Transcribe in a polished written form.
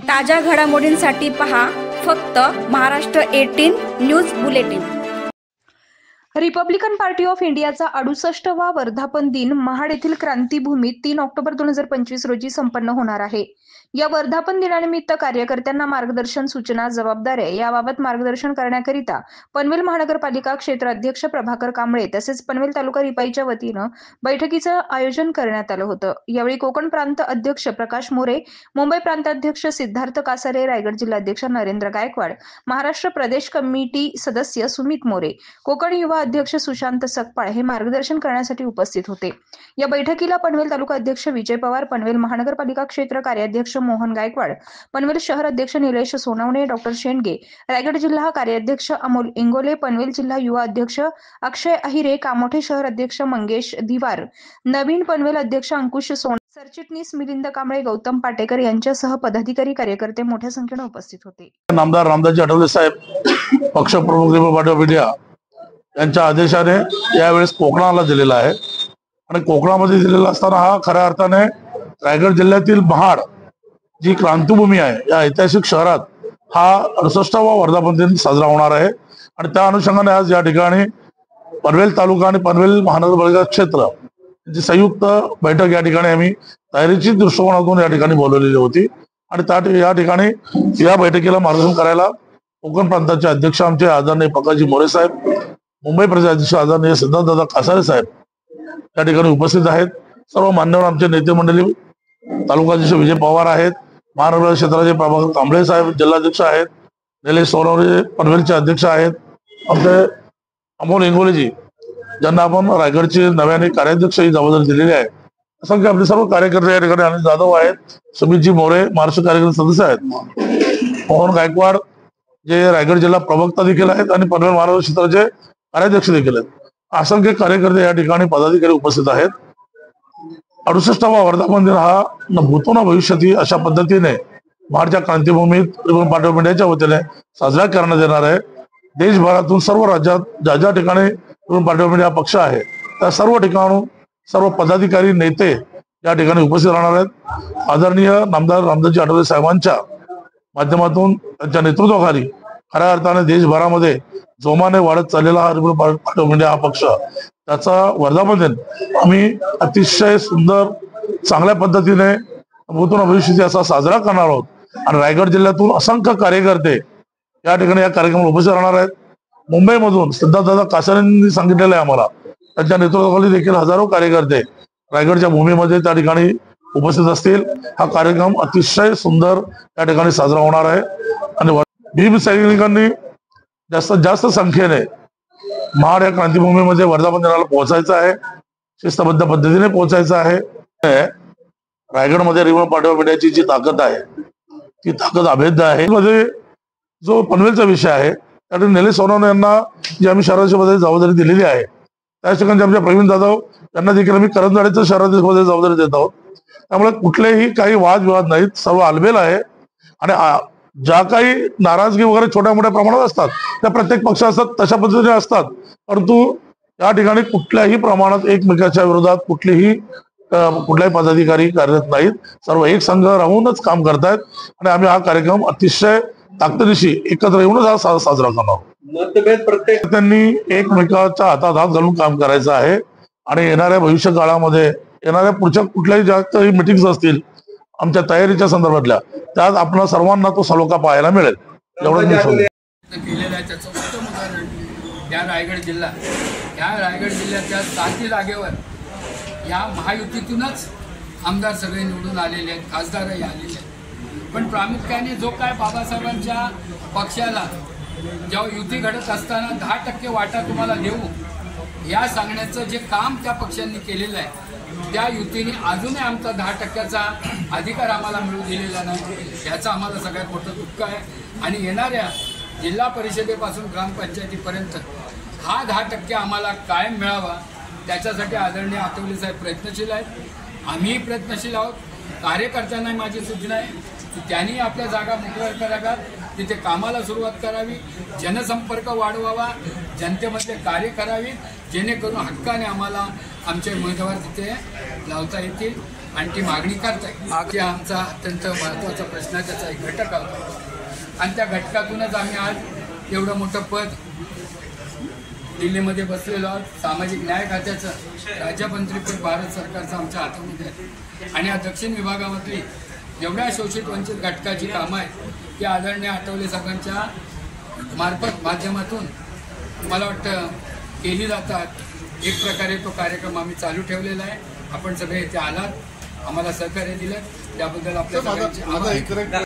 ताज्या घडामोडींसाठी पहा फक्त Maharashtra 18 news bulletin. Republican party of इंडियाचा 68वा वर्धापन दिन महाड येथील क्रांतीभूमीत 3 ऑक्टोबर 2025 रोजी संपन्न होणार आहे। या वर्धापन दिनानिमित्त कार्यकर्त्यांना मार्गदर्शन, सूचना, जबाबदाऱ्या याबाबत मार्गदर्शन करण्याकरिता पनवेल महानगरपालिका क्षेत्र अध्यक्ष प्रभाकर कांबळे तसेच पनवेल तालुका रिपाईच्या वतीनं बैठकीचं आयोजन करण्यात आलं होतं। यावेळी कोकण प्रांत अध्यक्ष प्रकाश मोरे, मुंबई प्रांताध्यक्ष सिद्धार्थ कासारे, रायगड जिल्हाध्यक्ष नरेंद्र गायकवाड, महाराष्ट्र प्रदेश कमिटी सदस्य सुमित मोरे, कोकण युवा अध्यक्ष सुशांत सकपाळ हे मार्गदर्शन करण्यासाठी उपस्थित होते। या बैठकीला पनवेल तालुका अध्यक्ष विजय पवार, पनवेल महानगरपालिका क्षेत्र कार्याध्यक्ष मोहन गायकवाड, पनवेल शहर अध्यक्ष निलेश सोनवणे, डॉक्टर शेंडगे, रायगड जिल्हा कार्याध्यक्ष अमोल इंगोले, पनवेल जिल्हा युवा अध्यक्ष अक्षय अहिरे, कामोठे शहर अध्यक्ष मंगेश दिवार, नवीन पनवेल अध्यक्ष अंकुश सोन, सरचिटणीस मिलिंद कांबळे, गौतम पाटेकर यांच्यासह पदाधिकारी कार्यकर्ते मोठ्या संख्येने उपस्थित होते। नामदार रामदासजी आठवले साहेब पक्षप्रमुख रिपब्लिकन पार्टी ऑफ इंडिया यांच्या आदेशाने यावेळेस कोकणाला दिलेला आहे आणि कोकणामध्ये दिलेला असताना हा खऱ्या अर्थाने रायगड जिल्ह्यातील महाड जी क्रांतीभूमी आहे या ऐतिहासिक शहरात हा 68वा वर्धापन दिन साजरा होणार आहे आणि त्या अनुषंगाने आज या ठिकाणी पनवेल तालुका आणि पनवेल महानगरपालिका क्षेत्र जी संयुक्त बैठक या ठिकाणी आम्ही तयारीची दृष्टिकोनातून या ठिकाणी बोलवलेली होती आणि या ठिकाणी या बैठकीला मार्गदर्शन करायला कोकण प्रांताचे अध्यक्ष आमचे आदरणीय प्रकाशजी मोरे साहेब, मुंबई प्रदेश अध्यक्ष आदरणीय सिद्धार्थ कासारे साहेब या ठिकाणी उपस्थित आहेत। सर्व मान्यवर आमचे नेते मंडळी, तालुका अध्यक्ष विजय पवार आहेत, महानगर क्षेत्राचे प्रभाकर कांबळे साहेब जिल्हाध्यक्ष आहेत, निलेश सोनवणे पनवेलचे अध्यक्ष आहेत, आमचे अमोल इंगोलेजी ज्यांना आपण रायगडचे नव्याने कार्याध्यक्ष ही जबाबदारी दिलेली आहे। असंख्य आपले सर्व कार्यकर्ते या ठिकाणी अनिल जाधव आहेत, सुमितजी मोरे महाराष्ट्र कार्यकर्ते सदस्य आहेत, मोहन गायकवाड जे रायगड जिल्हा प्रवक्ता देखील आहेत आणि पनवेल महानगर क्षेत्राचे कार्याध्यक्ष देखील आहेत। असंख्य कार्यकर्ते या ठिकाणी पदाधिकारी उपस्थित आहेत। 68वा वर्धापन दिन हा न भूतो न भविष्यती अशा पद्धतीने महाडच्या क्रांतीभूमीत रिपब्लिकन पार्टी ऑफ इंडियाच्या वतीने साजरा करण्यात येणार आहे। देशभरातून सर्व राज्यात ज्या ज्या ठिकाणी रिपब्लिकन पार्टी ऑफ इंडिया पक्ष आहे त्या सर्व ठिकाणून सर्व पदाधिकारी नेते या ठिकाणी उपस्थित राहणार आहेत। आदरणीय नामदार रामदासजी आठवले साहेबांच्या माध्यमातून त्यांच्या नेतृत्वाखाली खऱ्या अर्थाने देशभरामध्ये जोमाने वाढत चाललेला हा रिपब्लिकन पार्टी ऑफ इंडिया हा पक्ष त्याचा वर्धापन दिन आम्ही अतिशय सुंदर चांगल्या पद्धतीने भूतो न भविष्यती असा साजरा करणार आहोत आणि रायगड जिल्ह्यातून असंख्य कार्यकर्ते या ठिकाणी या कार्यक्रमाला उपस्थित राहणार आहेत। मुंबईमधून सिद्धार्थ कासारेंनी सांगितलेलं आहे आम्हाला, त्यांच्या नेतृत्वाखाली देखील हजारो कार्यकर्ते रायगडच्या भूमीमध्ये त्या ठिकाणी उपस्थित असतील। हा कार्यक्रम अतिशय सुंदर त्या ठिकाणी साजरा होणार आहे आणि भीम सैनिकांनी जास्तीत जास्त संख्येने महाड या क्रांतीभूमीमध्ये वर्धापन दिनाला पोहोचायचं आहे, शिस्तबद्ध पद्धतीने पोहोचायचं आहे। रायगडमध्ये रिपब्लिकन पार्टी ऑफ इंडियाची जी ताकद आहे ती ताकद अभेद्य आहे। मध्ये जो पनवेलचा विषय आहे त्यातून निलेश सोनवणे यांना जी आम्ही शहराध्यक्षपदाची जबाबदारी दिलेली आहे त्या ठिकाणी आमच्या प्रवीण जाधव यांना देखील आम्ही करंजवाडीचं शहराध्यक्षपदाची जबाबदारी देत आहोत। त्यामुळे कुठलेही काही वादविवाद नाहीत, सर्व आलबेल आहे आणि ज्या काही नाराजगी वगैरे छोट्या मोठ्या प्रमाणात असतात त्या प्रत्येक पक्ष असतात तशा पद्धतीने असतात, परंतु या ठिकाणी कुठल्याही प्रमाणात एकमेकाच्या विरोधात कुठल्याही पदाधिकारी कार्यरत नाहीत, सर्व एक संघ राहूनच काम करतायत आणि आम्ही हा कार्यक्रम अतिशय ताकदीनिशी एकत्र येऊनच हा साजरा करणार आहोत। मतभेद प्रत्येक त्यांनी एकमेकाच्या हातात हात घालून काम करायचं आहे आणि येणाऱ्या भविष्य काळामध्ये येणाऱ्या पुढच्या कुठल्याही ज्या काही मिटिंग्स असतील आमच्या तयारीच्या संदर्भातल्या त्यात आपल्या सर्वांना तो सलोखा पाहायला मिळेल एवढं मी केलेलं आहे। त्याचं उत्तम उदाहरण या रायगड जिल्हा, या रायगड जिल्ह्याच्या 7 जागेवर या महायुतीतूनच आमदार सगळे निवडून आलेले आहेत, खासदारही आलेले आहेत। पण प्रामुख्याने जो काय बाबासाहेबांच्या पक्षाला जेव्हा युती घडत असताना 10% वाटा तुम्हाला देऊ या सांगण्याचं जे काम त्या पक्षांनी केलेलं आहे त्या युतीने अजूनही आमचा 10%चा अधिकार आम्हाला मिळू दिलेला नाही, याचं आम्हाला सगळ्यात मोठं दुःख आहे। आणि येणाऱ्या जिल्हा परिषदेपासून ग्रामपंचायतीपर्यंत हा 10% आम्हाला कायम मिळावा त्याच्यासाठी आदरणीय आठवले साहेब प्रयत्नशील आहेत, आम्हीही प्रयत्नशील आहोत। कार्यकर्त्यांना माझी सूचना आहे की त्यांनी आपल्या जागा मोकळ्या कराव्यात, तिथे कामाला सुरुवात करावी, जनसंपर्क वाढवावा, जनतेमध्ये कार्य करावी जेणेकरून हक्काने आम्हाला आमचे उमेदवार तिथे लावता येतील। आणि ती मागणी करताय. आमचा अत्यंत महत्त्वाचा प्रश्नाचा एक घटक होता आणि त्या घटकातूनच आम्ही आज एवढं मोठं पद दिल्लीमध्ये बसलेलो आहोत. सामाजिक न्याय खात्याचं राज्यमंत्रीपद भारत सरकारचं आमच्या हातामध्ये आहे आणि या दक्षिण विभागामधली जेवढ्या शोषित वंचित घटकाची कामं आहेत ती आदरणीय आठवले साहेबांच्या माध्यमातून मला वाटतं केली जातात. एक प्रकारे तो कार्यक्रम आम्ही चालू ठेवलेला आहे. आपण सगळे इथे आलात, आम्हाला सहकार्य दिलं त्याबद्दल आपल्या सगळ्यांचे आभार.